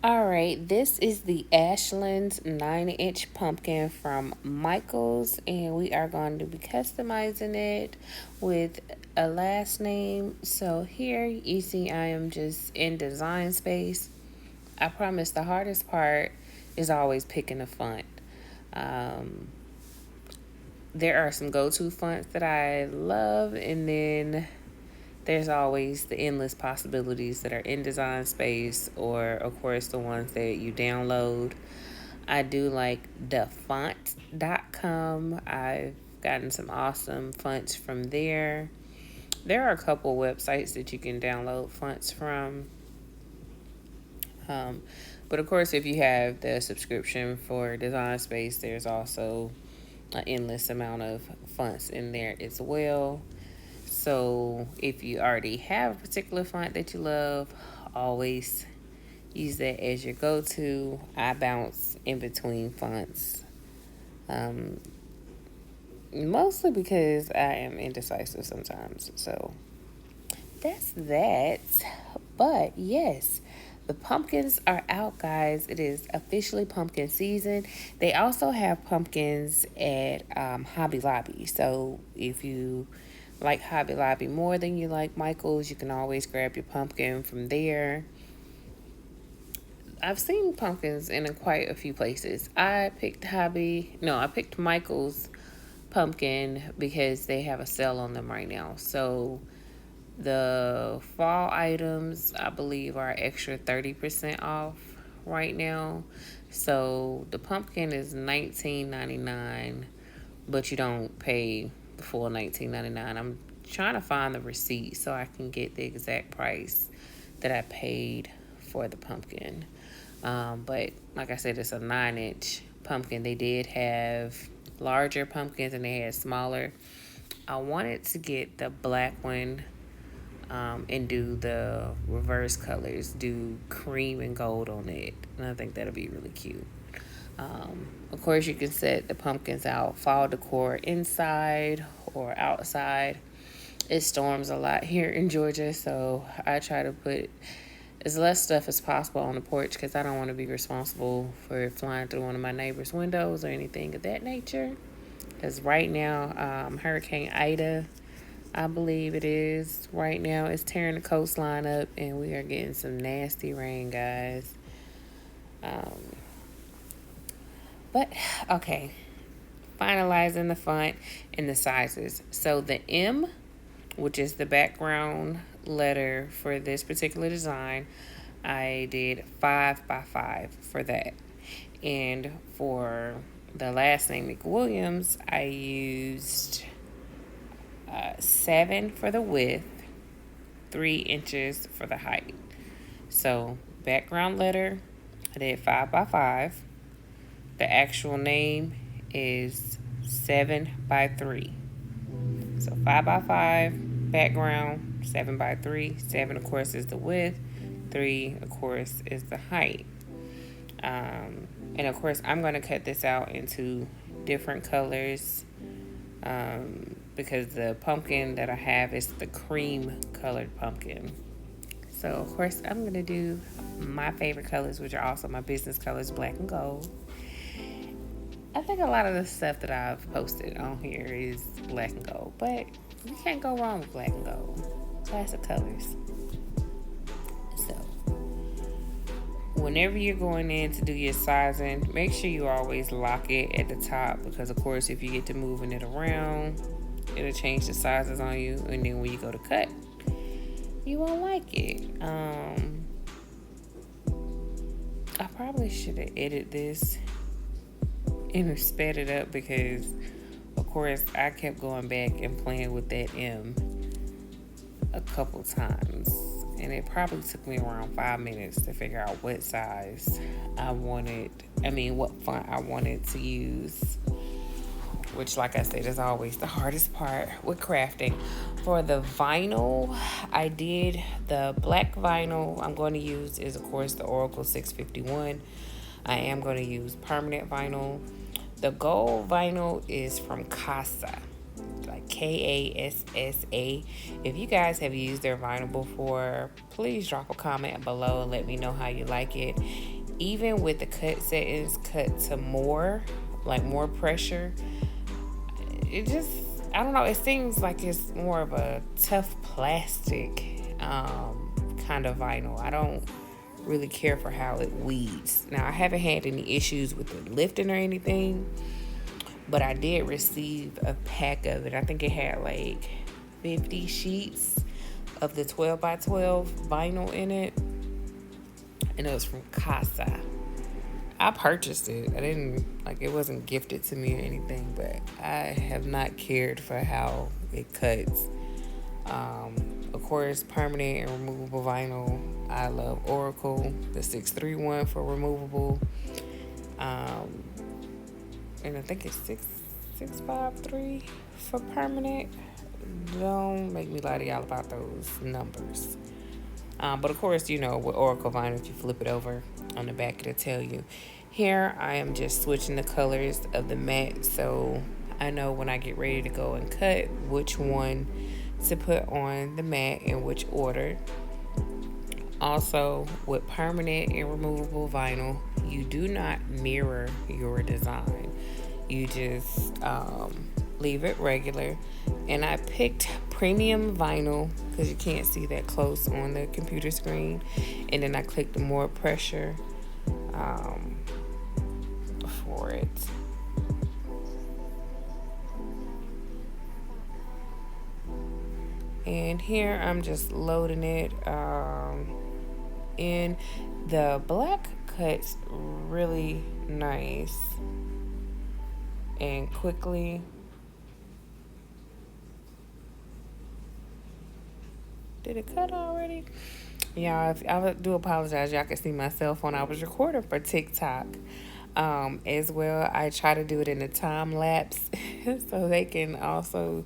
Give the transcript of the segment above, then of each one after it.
All right, this is the Ashland 9-inch pumpkin from Micheals, and we are going to be customizing it with a last name. So here you see I am just in design space. I promise the hardest part is always picking a font. Um, there are some go-to fonts that I love, and then there's always the endless possibilities that are in design space, or of course the ones that you download. I do like thefont.com. I've gotten some awesome fonts from there. There are a couple websites that you can download fonts from. um, but of course, if you have the subscription for design space, there's also an endless amount of fonts in there as well. So if you already have a particular font that you love, always use that as your go-to. I bounce in between fonts, um, mostly because I am indecisive sometimes. So that's that. But yes, the pumpkins are out, guys. It is officially pumpkin season. They also have pumpkins at Hobby Lobby. So if you like Hobby Lobby more than you like Michael's, you can always grab your pumpkin from there. I've seen pumpkins in quite a few places. I picked Michael's pumpkin because they have a sale on them right now. So the fall items, I believe, are extra 30% off right now. So the pumpkin is $19.99, but you don't pay the full $19.99. I'm trying to find the receipt so I can get the exact price that I paid for the pumpkin. But like I said, it's a 9-inch pumpkin. They did have larger pumpkins and they had smaller. I wanted to get the black one, and do the reverse colors, do cream and gold on it. And I think that'll be really cute. Of course, you can set the pumpkins out, fall decor inside or outside. It storms a lot here in Georgia, so I try to put as less stuff as possible on the porch because I don't want to be responsible for it flying through one of my neighbor's windows or anything of that nature. Because right now, Hurricane Ida, I believe it is, right now, is tearing the coastline up and we are getting some nasty rain, guys. Um, but, okay, finalizing the font and the sizes. So the M, which is the background letter for this particular design, I did 5x5 for that. And for the last name, McWilliams, I used 7 for the width, 3 inches for the height. So background letter, I did 5x5. The actual name is 7x3. So 5x5 background, 7x3. 7, of course, is the width. 3, of course, is the height. And of course, I'm going to cut this out into different colors, because the pumpkin that I have is the cream colored pumpkin. So, of course, I'm going to do my favorite colors, which are also my business colors, black and gold. I think a lot of the stuff that I've posted on here is black and gold, but you can't go wrong with black and gold. Classic colors. So, whenever you're going in to do your sizing, make sure you always lock it at the top because, of course, if you get to moving it around, it'll change the sizes on you, and then when you go to cut, you won't like it. I probably should have edited this and sped it up because, of course, I kept going back and playing with that M a couple times, and it probably took me around 5 minutes to figure out what size what font I wanted to use, which, like I said, is always the hardest part with crafting. For the vinyl, I did the black vinyl I'm going to use is, of course, the Oracal 651. I am going to use permanent vinyl. The gold vinyl is from Kassa. Kassa. If you guys have used their vinyl before, please drop a comment below and let me know how you like it. Even with the cut settings cut to more, like more pressure, it just, I don't know, it seems like it's more of a tough plastic kind of vinyl. I don't really care for how it weeds. Now, I haven't had any issues with it lifting or anything, but I did receive a pack of it. I think it had like 50 sheets of the 12 by 12 vinyl in it, and it was from Kassa. I purchased it. I didn't, like, it wasn't gifted to me or anything, but I have not cared for how it cuts. Of course, permanent and removable vinyl. I love Oracal, the 631 for removable. And I think it's 653 for permanent. Don't make me lie to y'all about those numbers. But of course, you know, with Oracal vinyl, if you flip it over on the back, it'll tell you. Here, I am just switching the colors of the mat, so I know when I get ready to go and cut which one to put on the mat in which order. Also, with permanent and removable vinyl, you do not mirror your design. You just leave it regular. And I picked premium vinyl because you can't see that close on the computer screen. And then I clicked more pressure for it. And here I'm just loading it in. The black cuts really nice and quickly. Did it cut already? Yeah, I do apologize. Y'all can see my cell phone. I was recording for TikTok as well. I try to do it in a time lapse so they can also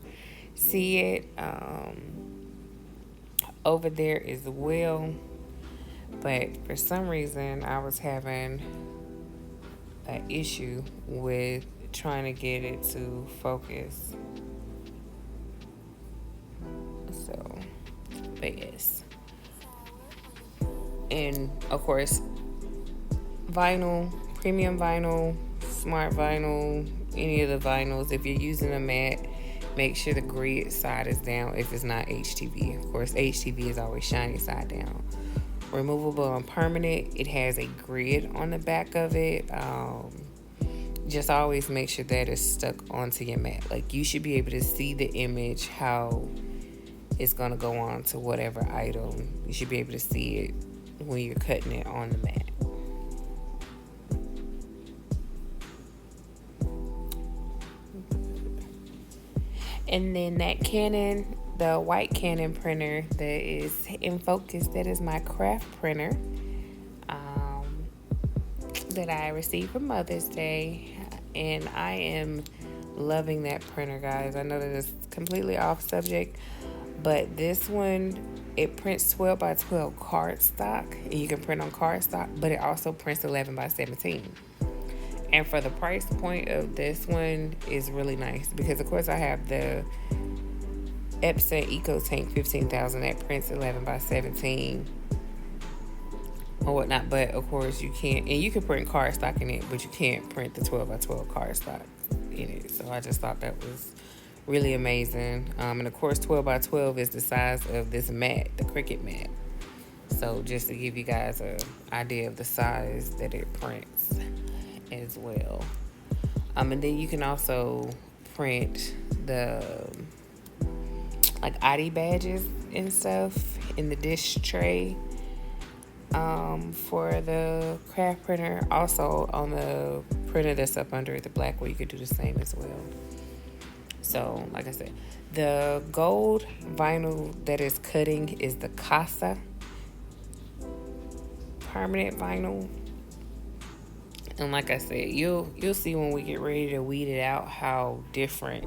see it over there as well. But for some reason, I was having an issue with trying to get it to focus. So, but yes. And of course, vinyl, premium vinyl, smart vinyl, any of the vinyls, if you're using a mat, make sure the grid side is down if it's not HTV. Of course, HTV is always shiny side down. Removable and permanent, it has a grid on the back of it. Just always make sure that it's stuck onto your mat. Like, you should be able to see the image, how it's going to go on to whatever item. You should be able to see it when you're cutting it on the mat. And then that Canon, the white Canon printer that is in focus, that is my craft printer that I received for Mother's Day. And I am loving that printer, guys. I know that it's completely off subject, but this one, it prints 12 by 12 cardstock. And you can print on cardstock, but it also prints 11 by 17. And for the price point of this one is really nice because, of course, I have the Epson Eco Tank 15,000 that prints 11 by 17 or whatnot. But of course, you can't, and you can print cardstock in it, but you can't print the 12 by 12 cardstock in it. So I just thought that was really amazing. And of course, 12 by 12 is the size of this mat, the Cricut mat. So just to give you guys an idea of the size that it prints as well. And then you can also print the like ID badges and stuff in the dish tray for the craft printer. Also on the printer that's up under it, the black one, you could do the same as well. So like I said, the gold vinyl that is cutting is the Kassa permanent vinyl. And like I said, you'll see when we get ready to weed it out how different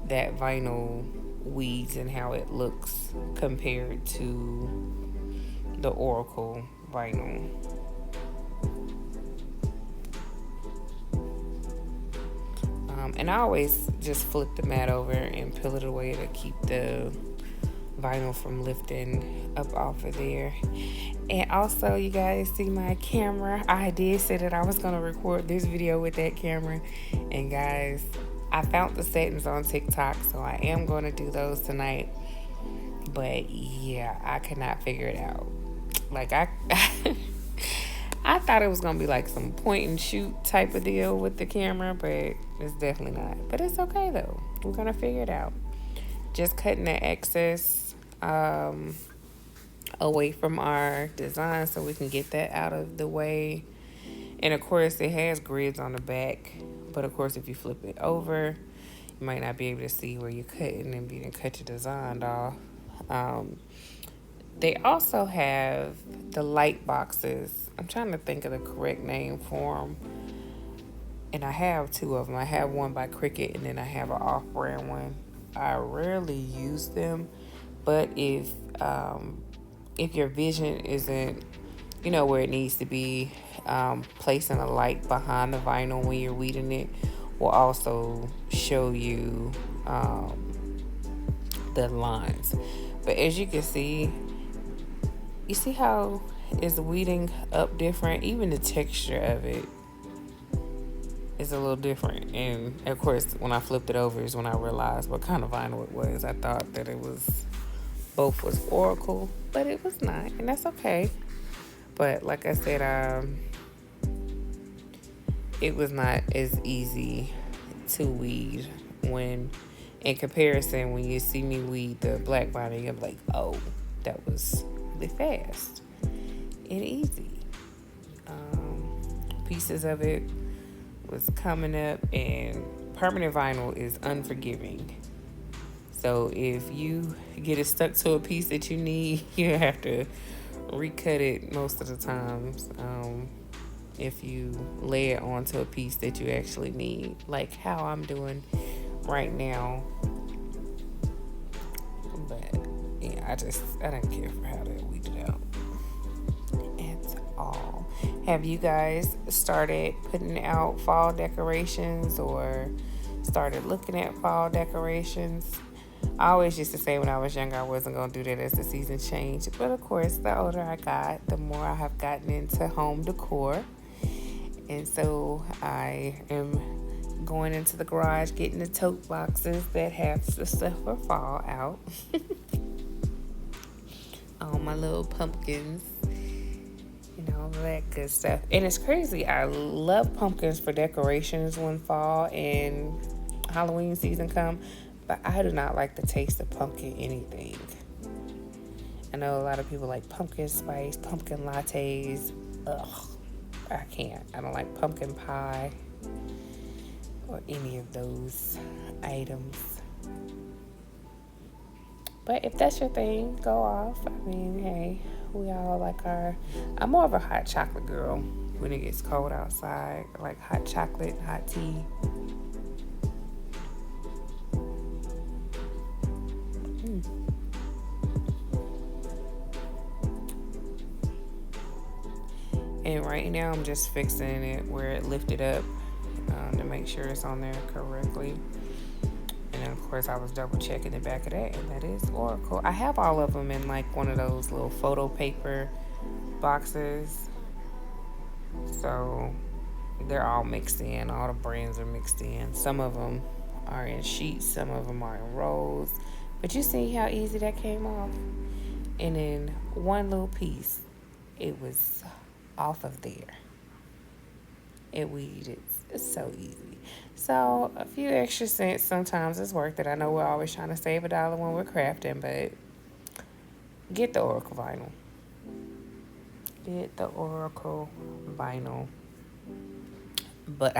that vinyl weeds and how it looks compared to the Oracal vinyl. And I always just flip the mat over and peel it away to keep the vinyl from lifting up off of there. And also, you guys see my camera. I did say that I was going to record this video with that camera. And guys, I found the settings on TikTok, so I am going to do those tonight. But yeah, I cannot figure it out. Like, I thought it was going to be like some point and shoot type of deal with the camera, but it's definitely not. But it's okay though. We're going to figure it out. Just cutting the excess away from our design so we can get that out of the way. And of course, it has grids on the back, but of course, if you flip it over, you might not be able to see where you're cutting and you didn't cut your design off. They also have the light boxes. I'm trying to think of the correct name for them. And I have two of them. I have one by Cricut, and then I have an off-brand one. I rarely use them, but if your vision isn't, where it needs to be, placing a light behind the vinyl when you're weeding it will also show you the lines. But as you can see, you see how it's weeding up different? Even the texture of it is a little different. And of course, when I flipped it over is when I realized what kind of vinyl it was. I thought that both was Oracal, but it was not, and that's okay. But like I said, it was not as easy to weed when, in comparison, when you see me weed the black vinyl, you're like, oh, that was really fast and easy. Pieces of it was coming up, and permanent vinyl is unforgiving. So if you get it stuck to a piece that you need, you have to recut it most of the times. If you lay it onto a piece that you actually need, like how I'm doing right now. But yeah, I don't care for how that weeded out at all. Have you guys started putting out fall decorations or started looking at fall decorations? I always used to say when I was younger I wasn't going to do that as the season changed. But of course, the older I got, the more I have gotten into home decor. And so I am going into the garage, getting the tote boxes that have the stuff for fall out. All my little pumpkins, all that good stuff. And it's crazy. I love pumpkins for decorations when fall and Halloween season come. But I do not like the taste of pumpkin anything. I know a lot of people like pumpkin spice, pumpkin lattes. Ugh, I can't. I don't like pumpkin pie or any of those items. But if that's your thing, go off. I mean, hey, we all like I'm more of a hot chocolate girl when it gets cold outside. I like hot chocolate, hot tea. And right now I'm just fixing it where it lifted up to make sure it's on there correctly. And then of course I was double checking the back of that, and that is Oracal. I have all of them in like one of those little photo paper boxes. So they're all mixed in. All the brands are mixed in. Some of them are in sheets, some of them are in rolls. But you see how easy that came off? And then one little piece, it was off of there. It weeded. It's so easy. So a few extra cents sometimes is worth it. I know we're always trying to save $1 when we're crafting, but get the Oracal vinyl. Get the Oracal vinyl. But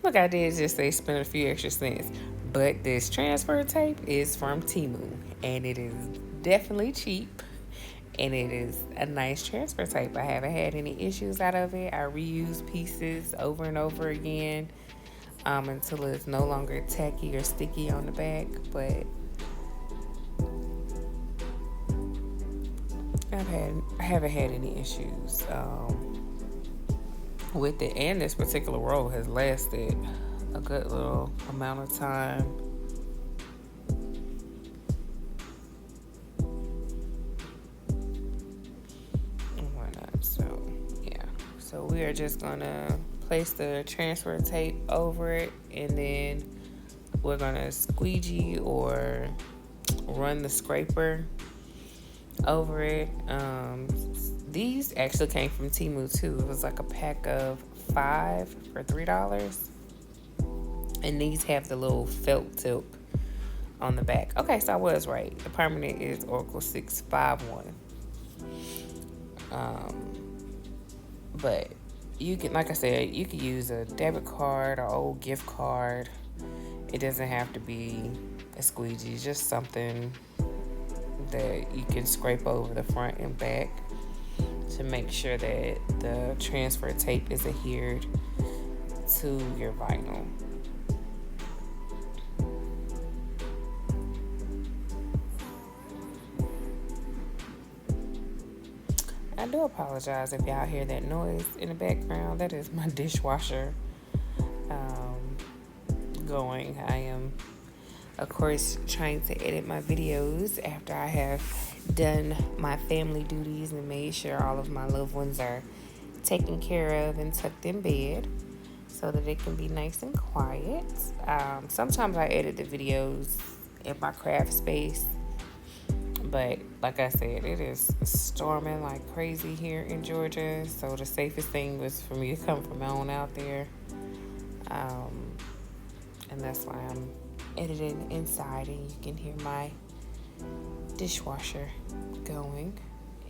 I did just say spend a few extra cents. But this transfer tape is from Temu, and it is definitely cheap. And it is a nice transfer tape. I haven't had any issues out of it. I reuse pieces over and over again until it's no longer tacky or sticky on the back. But I haven't had any issues with it. And this particular roll has lasted a good little amount of time. And whatnot. So yeah. So we are just gonna place the transfer tape over it, and then we're gonna squeegee or run the scraper over it. These actually came from Temu too. It was like a pack of 5 for $3. And these have the little felt tip on the back. Okay, so I was right. The permanent is Oracal 651. But you can, like I said, you could use a debit card or old gift card. It doesn't have to be a squeegee, just something that you can scrape over the front and back to make sure that the transfer tape is adhered to your vinyl. I do apologize if y'all hear that noise in the background. That is my dishwasher going. I am, of course, trying to edit my videos after I have done my family duties and made sure all of my loved ones are taken care of and tucked in bed so that it can be nice and quiet. Sometimes I edit the videos in my craft space, but like I said, it is storming like crazy here in Georgia, so the safest thing was for me to come from on out there. And that's why I'm editing inside, and you can hear my dishwasher going.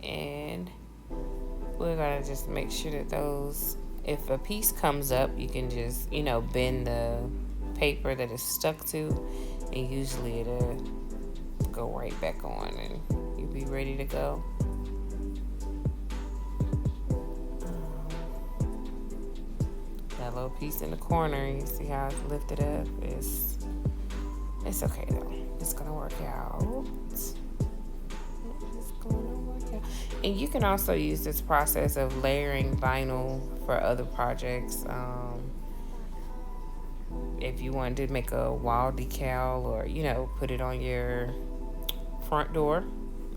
And we're gonna just make sure that those, if a piece comes up, you can just, bend the paper that it's stuck to, and usually it'll go right back on and you'll be ready to go. That little piece in the corner, you see how it's lifted up? It's okay though. It's gonna work out. And you can also use this process of layering vinyl for other projects. If you wanted to make a wall decal or, put it on your front door,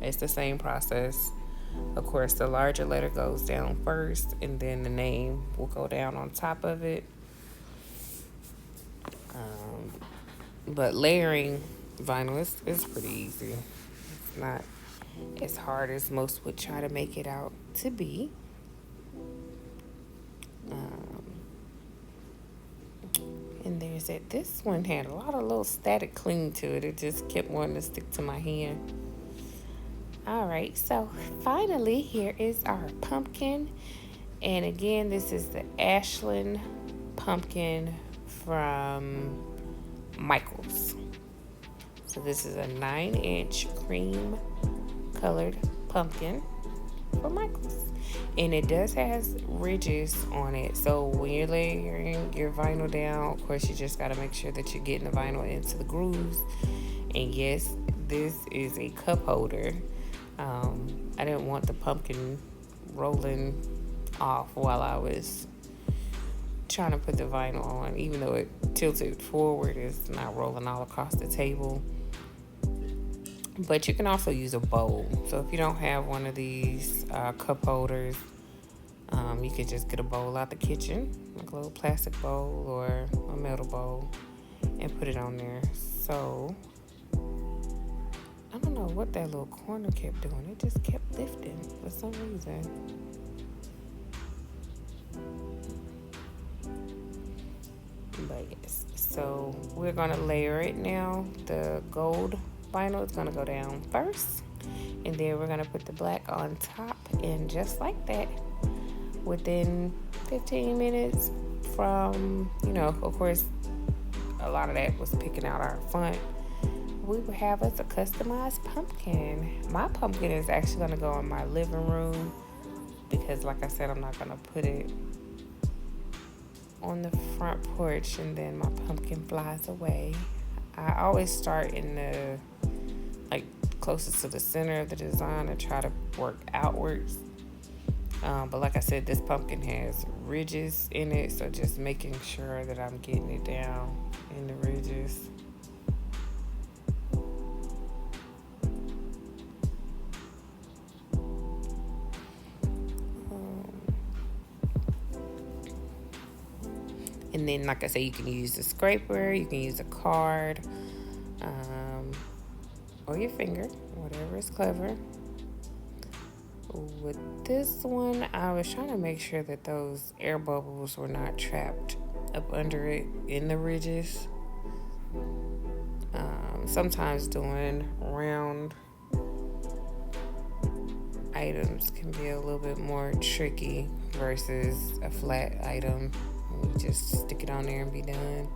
it's the same process. Of course, the larger letter goes down first, and then the name will go down on top of it. But layering vinyl is pretty easy. It's not as hard as most would try to make it out to be. And there's it. This one had a lot of little static cling to it. It just kept wanting to stick to my hand. All right, so finally, here is our pumpkin. And again, this is the Ashland pumpkin from Micheals. So this is a 9-inch cream colored pumpkin from Micheals. And it does have ridges on it. So when you're layering your vinyl down, of course, you just got to make sure that you're getting the vinyl into the grooves. And yes, this is a cup holder. I didn't want the pumpkin rolling off while I was trying to put the vinyl on. Even though it tilted forward, it's not rolling all across the table. But you can also use a bowl. So if you don't have one of these cup holders, you could just get a bowl out the kitchen, like a little plastic bowl or a metal bowl, and put it on there. So I don't know what that little corner kept doing. It just kept lifting for some reason. But yes, so we're gonna layer it now. The gold vinyl is gonna go down first, and then we're gonna put the black on top, and just like that, within 15 minutes from, of course, a lot of that was picking out our font, we will have us a customized pumpkin. My pumpkin is actually going to go in my living room because, like I said, I'm not going to put it on the front porch and then my pumpkin flies away. I always start in the, closest to the center of the design and try to work outwards. But like I said, this pumpkin has ridges in it, so just making sure that I'm getting it down in the ridges. And then, like I said, you can use a scraper, you can use a card, or your finger, whatever is clever. With this one, I was trying to make sure that those air bubbles were not trapped up under it in the ridges. Sometimes doing round items can be a little bit more tricky versus a flat item. You just stick it on there and be done.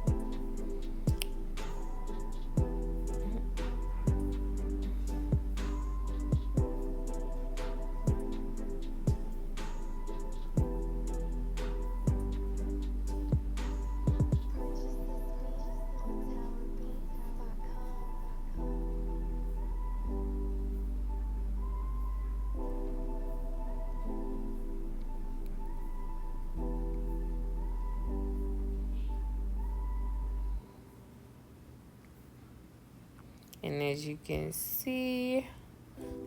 And as you can see,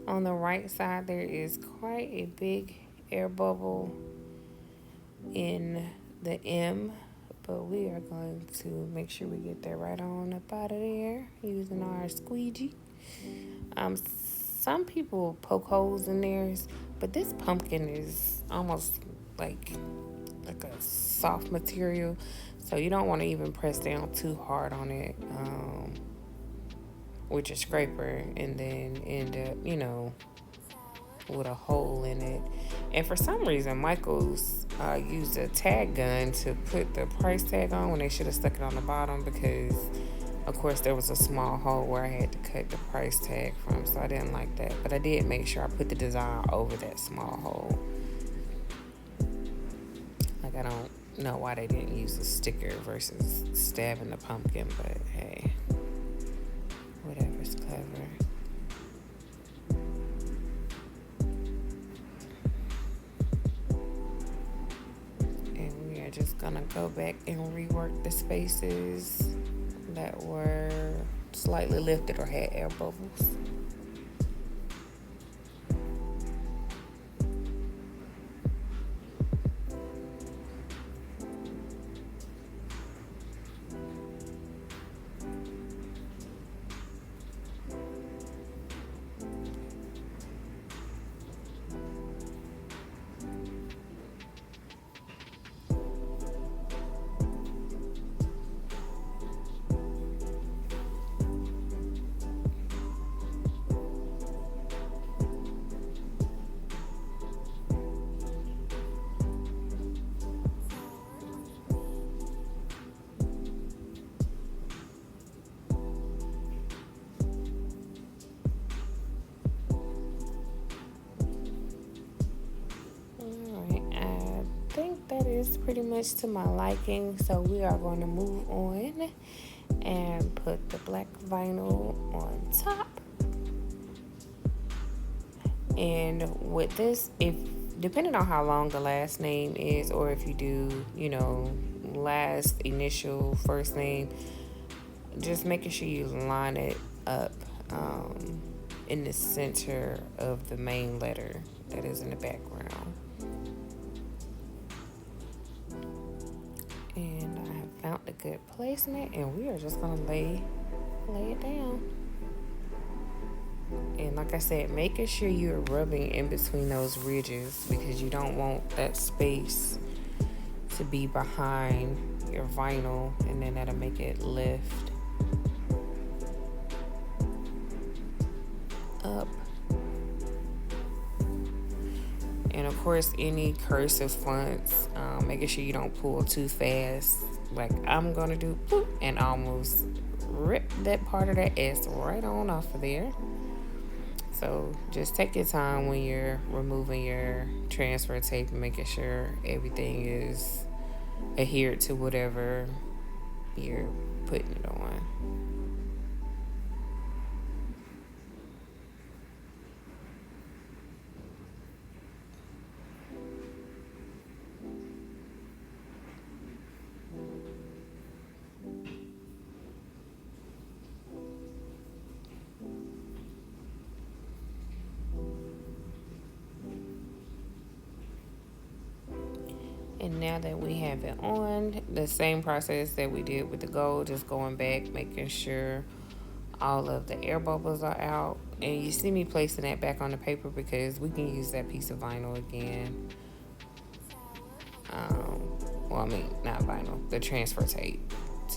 on the right side, there is quite a big air bubble in the M, but we are going to make sure we get that right on up out of there using our squeegee. Some people poke holes in theirs, but this pumpkin is almost like a soft material, so you don't want to even press down too hard on it with your scraper and then end up, with a hole in it. And for some reason, Micheals used a tag gun to put the price tag on when they should have stuck it on the bottom, because of course there was a small hole where I had to cut the price tag from, so I didn't like that. But I did make sure I put the design over that small hole. Like, I don't know why they didn't use a sticker versus stabbing the pumpkin, but hey, whatever's clever. Just gonna go back and rework the spaces that were slightly lifted or had air bubbles. That is pretty much to my liking, so we are going to move on and put the black vinyl on top. And with this, if depending on how long the last name is, or if you do, last initial first name, just making sure you line it up in the center of the main letter that is in the background. And I have found a good placement, and we are just gonna lay it down. And like I said, making sure you're rubbing in between those ridges, because you don't want that space to be behind your vinyl, and then that'll make it lift up. And of course, any cursive fonts, making sure you don't pull too fast, like I'm gonna do, boop, and almost rip that part of that S right on off of there. So just take your time when you're removing your transfer tape and making sure everything is adhered to whatever you're putting it on. And now that we have it on, the same process that we did with the gold, just going back, making sure all of the air bubbles are out. And you see me placing that back on the paper because we can use that piece of vinyl again. Well, I mean, not vinyl, the transfer tape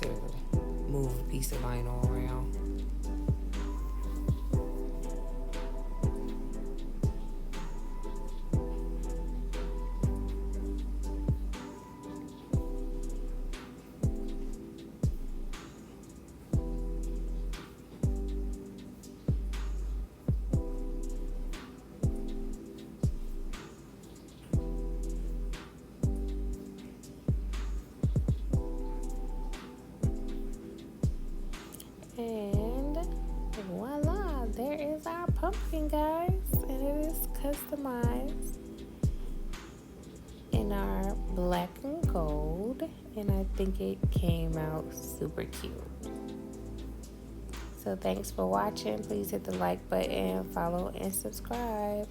to move a piece of vinyl around. And voila, there is our pumpkin, guys. And it is customized in our black and gold. And I think it came out super cute. So thanks for watching. Please hit the like button, follow, and subscribe.